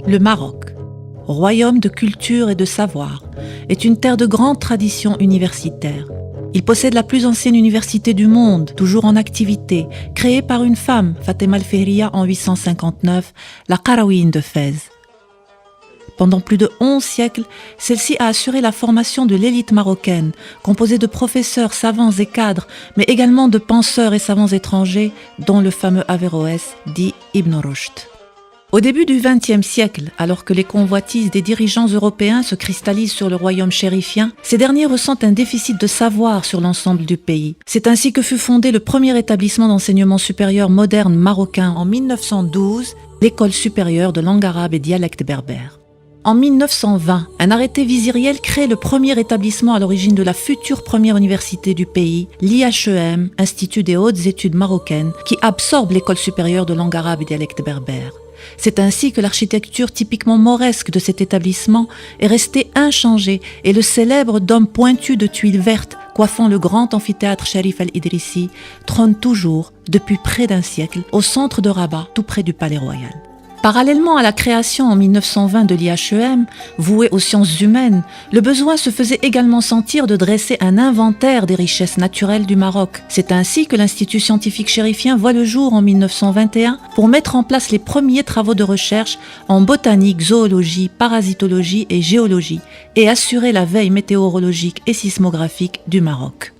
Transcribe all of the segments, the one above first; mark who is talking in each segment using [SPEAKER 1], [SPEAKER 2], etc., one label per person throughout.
[SPEAKER 1] Le Maroc, royaume de culture et de savoir, est une terre de grande tradition universitaire. Il possède la plus ancienne université du monde, toujours en activité, créée par une femme, Fatima al-Fihriya, en 859, la Qarawiyyin de Fès. Pendant plus de 11 siècles, celle-ci a assuré la formation de l'élite marocaine, composée de professeurs, savants et cadres, mais également de penseurs et savants étrangers, dont le fameux Averroès, dit Ibn Rushd. Au début du XXe siècle, alors que les convoitises des dirigeants européens se cristallisent sur le royaume chérifien, ces derniers ressentent un déficit de savoir sur l'ensemble du pays. C'est ainsi que fut fondé le premier établissement d'enseignement supérieur moderne marocain en 1912, l'école supérieure de langue arabe et dialecte berbère. En 1920, un arrêté viziriel crée le premier établissement à l'origine de la future première université du pays, l'IHEM, Institut des hautes études marocaines, qui absorbe l'école supérieure de langue arabe et dialecte berbère. C'est ainsi que l'architecture typiquement mauresque de cet établissement est restée inchangée et le célèbre dôme pointu de tuiles vertes coiffant le grand amphithéâtre Sharif al-Idrissi trône toujours, depuis près d'un siècle, au centre de Rabat, tout près du palais royal. Parallèlement à la création en 1920 de l'IHEM, vouée aux sciences humaines, le besoin se faisait également sentir de dresser un inventaire des richesses naturelles du Maroc. C'est ainsi que l'Institut scientifique chérifien voit le jour en 1921 pour mettre en place les premiers travaux de recherche en botanique, zoologie, parasitologie et géologie et assurer la veille météorologique et sismographique du Maroc.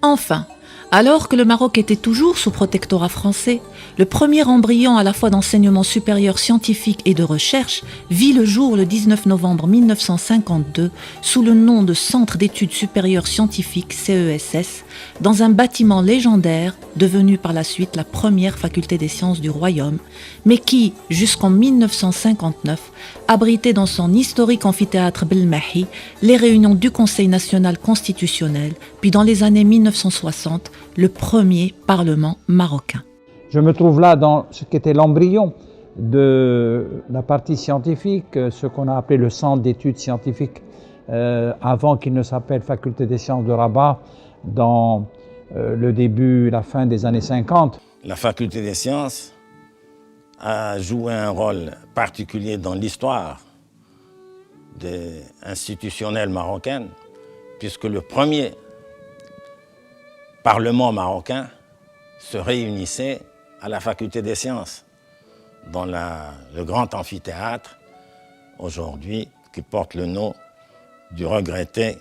[SPEAKER 1] Enfin, alors que le Maroc était toujours sous protectorat français, le premier embryon à la fois d'enseignement supérieur scientifique et de recherche vit le jour le 19 novembre 1952 sous le nom de Centre d'études supérieures scientifiques CESS dans un bâtiment légendaire devenu par la suite la première faculté des sciences du royaume, mais qui, jusqu'en 1959, abritait dans son historique amphithéâtre Belmahi les réunions du Conseil national constitutionnel, puis dans les années 1960, le premier Parlement marocain.
[SPEAKER 2] Je me trouve là dans ce qui était l'embryon de la partie scientifique, ce qu'on a appelé le centre d'études scientifiques, avant qu'il ne s'appelle Faculté des sciences de Rabat, dans le début, la fin des années 50.
[SPEAKER 3] La Faculté des sciences a joué un rôle particulier dans l'histoire institutionnelle marocaine, puisque le premier Parlement marocain se réunissait à la Faculté des sciences, dans le grand amphithéâtre, aujourd'hui, qui porte le nom du regretté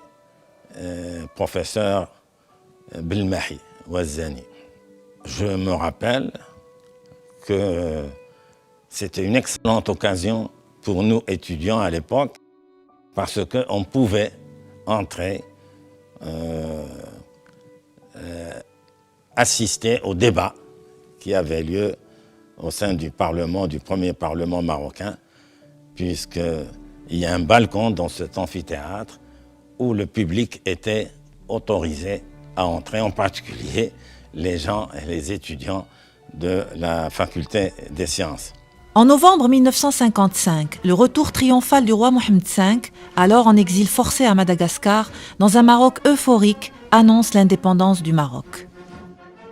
[SPEAKER 3] professeur Belmahi Ouazzani. Je me rappelle que c'était une excellente occasion pour nous étudiants à l'époque, parce qu'on pouvait entrer, assister au débat qui avait lieu au sein du Parlement, du premier Parlement marocain, puisqu'il y a un balcon dans cet amphithéâtre où le public était autorisé à entrer, en particulier les gens et les étudiants de la Faculté des sciences.
[SPEAKER 1] En novembre 1955, le retour triomphal du roi Mohamed V, alors en exil forcé à Madagascar, dans un Maroc euphorique, annonce l'indépendance du Maroc.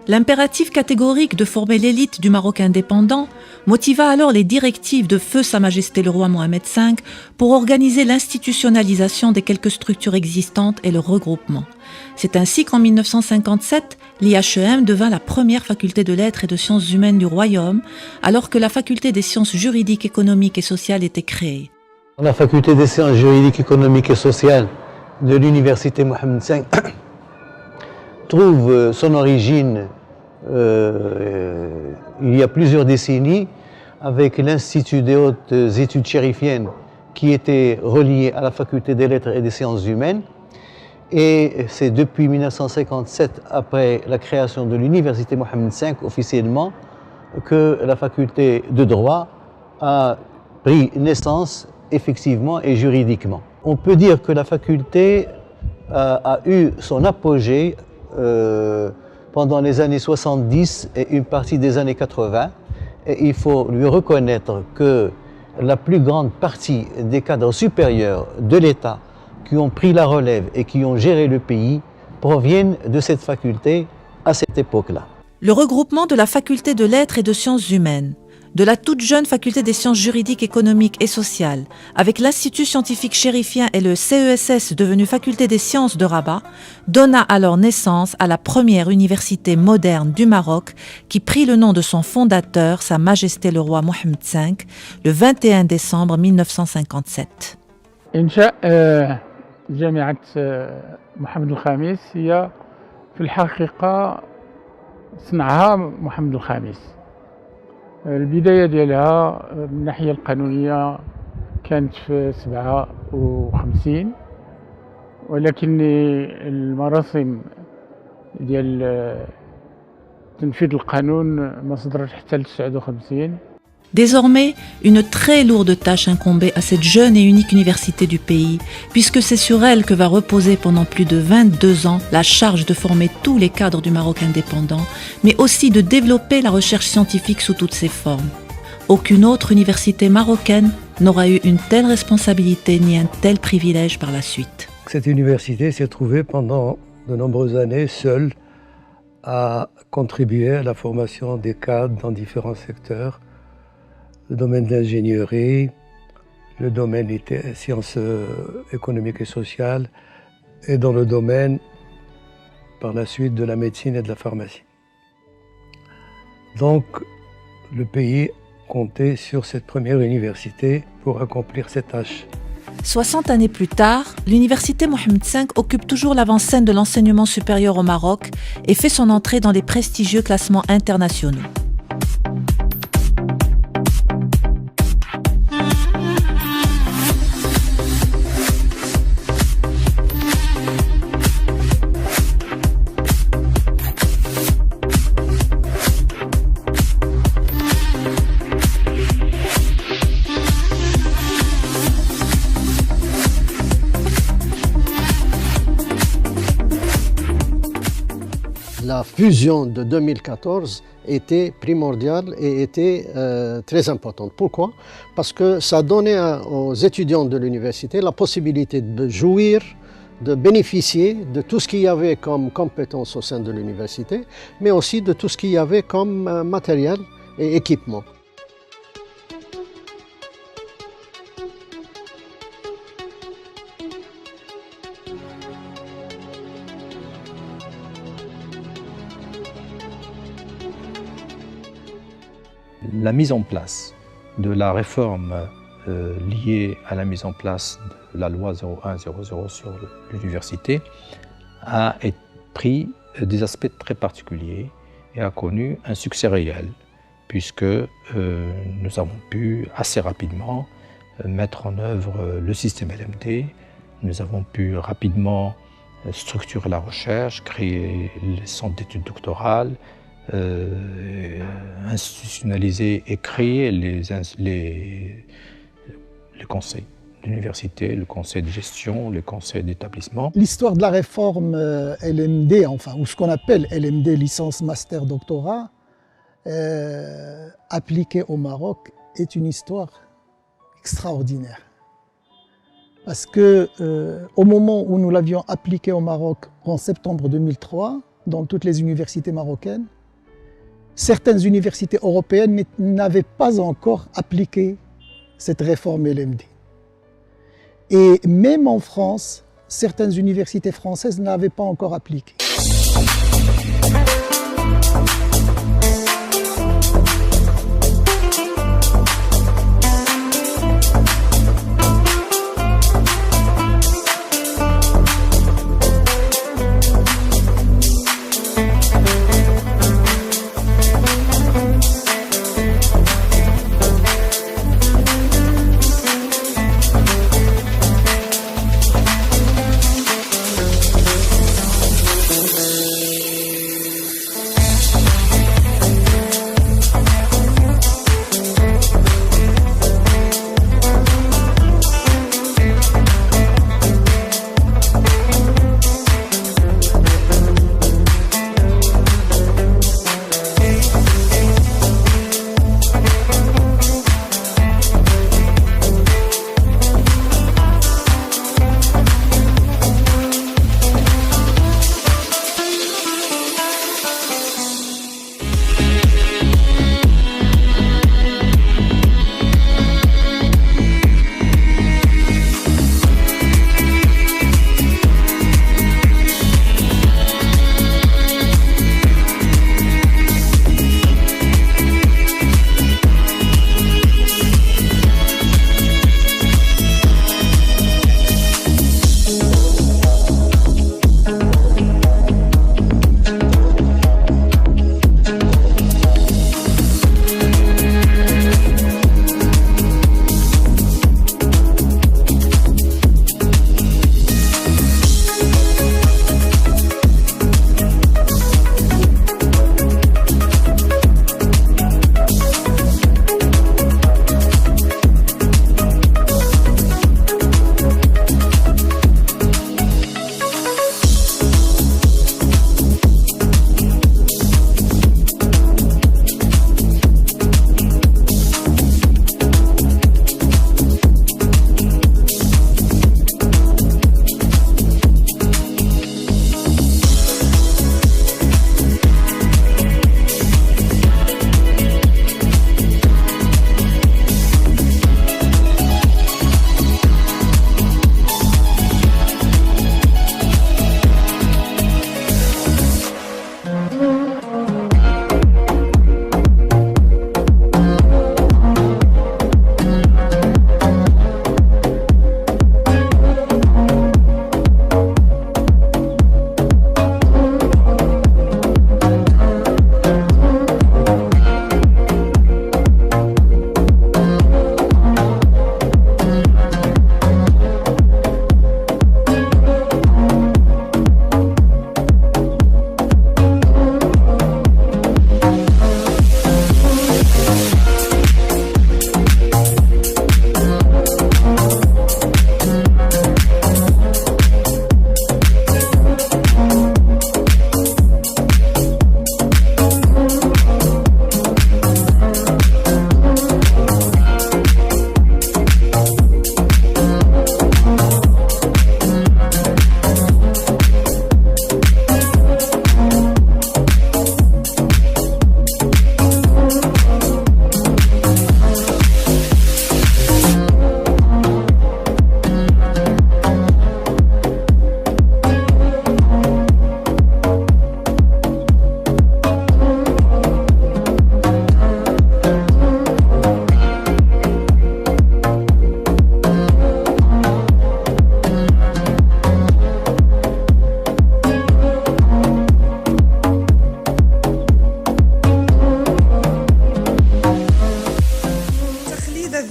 [SPEAKER 1] L'impératif catégorique de former l'élite du Maroc indépendant motiva alors les directives de feu Sa Majesté le roi Mohamed V pour organiser l'institutionnalisation des quelques structures existantes et leur regroupement. C'est ainsi qu'en 1957, l'IHEM devint la première faculté de lettres et de sciences humaines du royaume, alors que la faculté des sciences juridiques, économiques et sociales était créée.
[SPEAKER 4] La faculté des sciences juridiques, économiques et sociales de l'université Mohamed V trouve son origine il y a plusieurs décennies avec l'Institut des hautes études chérifiennes qui était relié à la faculté des lettres et des sciences humaines. Et c'est depuis 1957, après la création de l'université Mohamed V officiellement, que la faculté de droit a pris naissance effectivement et juridiquement. On peut dire que la faculté a eu son apogée pendant les années 70 et une partie des années 80. Et il faut lui reconnaître que la plus grande partie des cadres supérieurs de l'État qui ont pris la relève et qui ont géré le pays proviennent de cette faculté à cette époque-là.
[SPEAKER 1] Le regroupement de la faculté de lettres et de sciences humaines, de la toute jeune faculté des sciences juridiques, économiques et sociales, avec l'Institut scientifique chérifien et le CESS devenu faculté des sciences de Rabat, donna alors naissance à la première université moderne du Maroc qui prit le nom de son fondateur, Sa Majesté le roi Mohammed V, le 21 décembre 1957.
[SPEAKER 5] إنشاء جامعة محمد الخامس هي في الحقيقة صنعها محمد الخامس. البداية ديالها من الناحية القانونية كانت في 57 ولكن المراسم ديال تنفيذ القانون ما صدرت حتى ل 59.
[SPEAKER 1] Désormais, une très lourde tâche incombait à cette jeune et unique université du pays, puisque c'est sur elle que va reposer pendant plus de 22 ans la charge de former tous les cadres du Maroc indépendant, mais aussi de développer la recherche scientifique sous toutes ses formes. Aucune autre université marocaine n'aura eu une telle responsabilité ni un tel privilège par la suite.
[SPEAKER 6] Cette université s'est trouvée pendant de nombreuses années seule à contribuer à la formation des cadres dans différents secteurs. Le domaine de l'ingénierie, le domaine des sciences économiques et sociales, et dans le domaine, par la suite, de la médecine et de la pharmacie. Donc, le pays comptait sur cette première université pour accomplir cette tâche.
[SPEAKER 1] 60 années plus tard, l'université Mohammed V occupe toujours l'avant-scène de l'enseignement supérieur au Maroc et fait son entrée dans les prestigieux classements internationaux.
[SPEAKER 7] La fusion de 2014 était primordiale et était très importante. Pourquoi? Parce que ça donnait aux étudiants de l'université la possibilité de jouir, de bénéficier de tout ce qu'il y avait comme compétences au sein de l'université, mais aussi de tout ce qu'il y avait comme matériel et équipement.
[SPEAKER 8] La mise en place de la réforme liée à la mise en place de la loi 0100 sur l'université a pris des aspects très particuliers et a connu un succès réel, puisque nous avons pu assez rapidement mettre en œuvre le système LMD, nous avons pu rapidement structurer la recherche, créer les centres d'études doctorales, institutionnaliser et créer les conseils d'université, le conseil de gestion, le conseil d'établissement.
[SPEAKER 9] L'histoire de la réforme LMD, enfin, ou ce qu'on appelle LMD, licence, master, doctorat, appliquée au Maroc, est une histoire extraordinaire. Parce que au moment où nous l'avions appliquée au Maroc en septembre 2003, dans toutes les universités marocaines, certaines universités européennes n'avaient pas encore appliqué cette réforme LMD. Et même en France, certaines universités françaises n'avaient pas encore appliqué.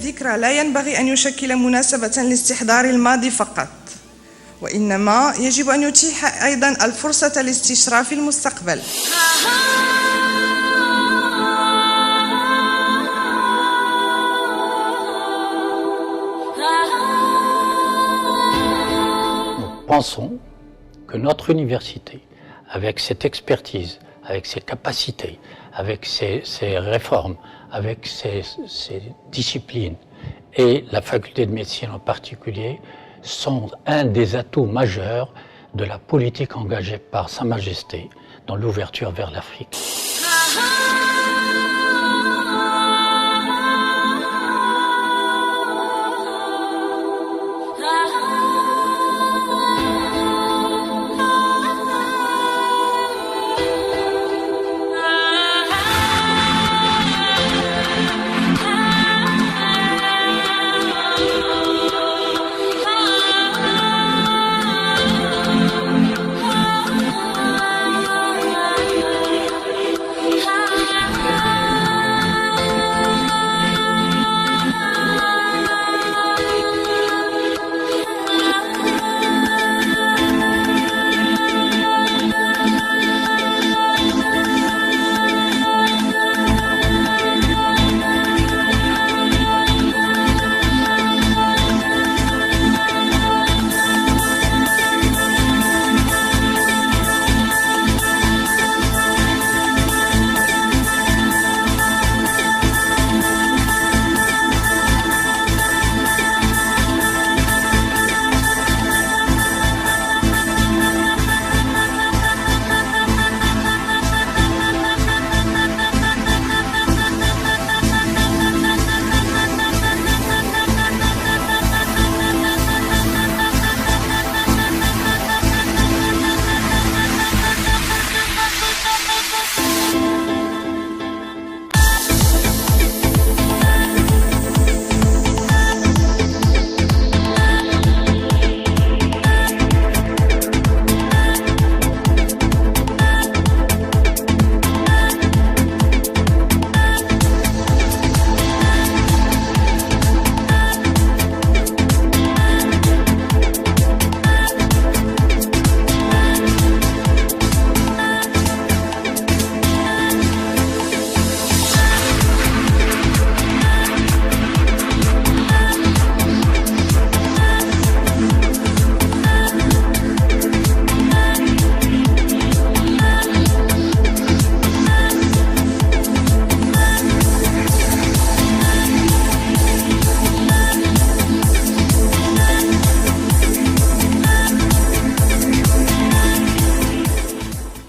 [SPEAKER 10] الذكرى لا ينبغي أن يشكل مناسبة لاستحضار الماضي فقط، وإنما يجب أن يتيح أيضا الفرصة لاستشراف المستقبل.
[SPEAKER 11] Pensons que notre université, avec cette expertise, avec ses capacités, avec ses réformes, avec ses disciplines, et la faculté de médecine en particulier, sont un des atouts majeurs de la politique engagée par Sa Majesté dans l'ouverture vers l'Afrique.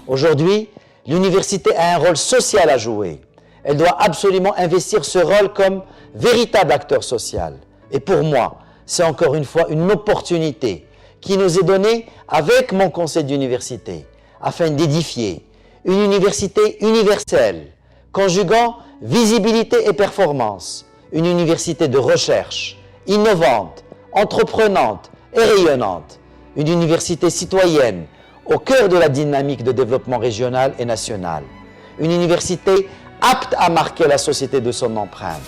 [SPEAKER 12] Aujourd'hui, l'université a un rôle social à jouer. Elle doit absolument investir ce rôle comme véritable acteur social. Et pour moi, c'est encore une fois une opportunité qui nous est donnée avec mon conseil d'université afin d'édifier une université universelle, conjuguant visibilité et performance, une université de recherche, innovante, entreprenante et rayonnante, une université citoyenne au cœur de la dynamique de développement régional et national, une université apte à marquer la société de son empreinte.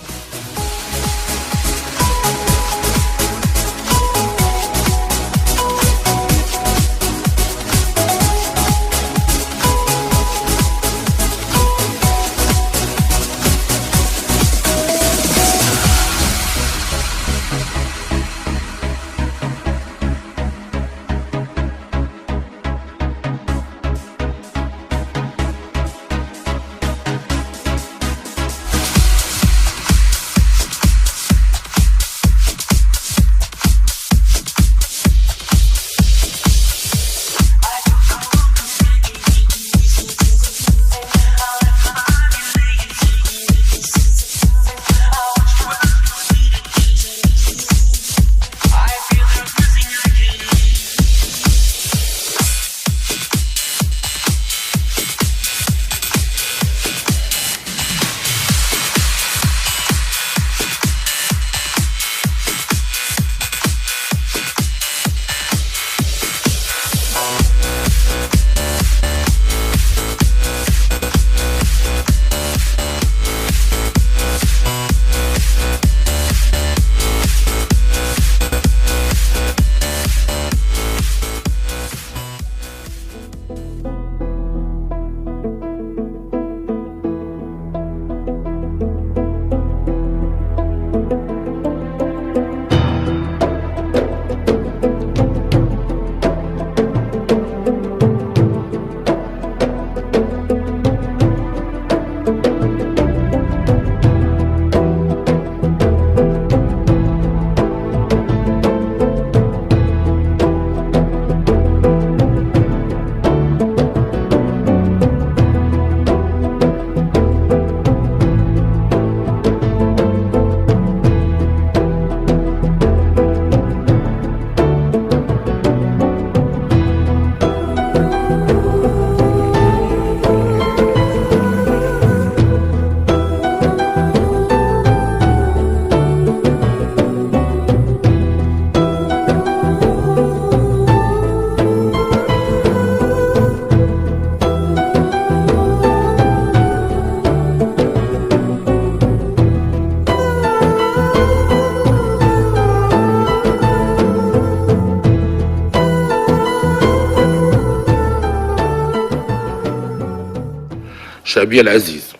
[SPEAKER 13] شعبي العزيز،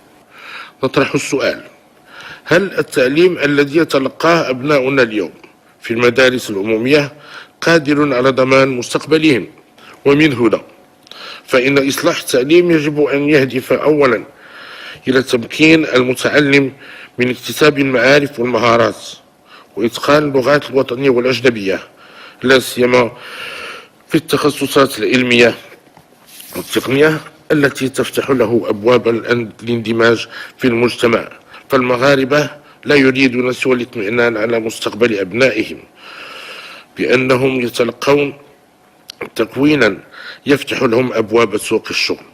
[SPEAKER 13] نطرح السؤال: هل التعليم الذي يتلقاه أبناؤنا اليوم في المدارس العمومية قادر على ضمان مستقبلهم؟ ومن هنا فإن إصلاح التعليم يجب أن يهدف أولا إلى تمكين المتعلم من اكتساب المعارف والمهارات وإتقان اللغات الوطنية والأجنبية، لا سيما في التخصصات العلمية والتقنية التي تفتح له أبواب الاندماج في المجتمع. فالمغاربة لا يريدون سوى الاطمئنان على مستقبل أبنائهم بأنهم يتلقون تكوينا يفتح لهم أبواب سوق الشغل.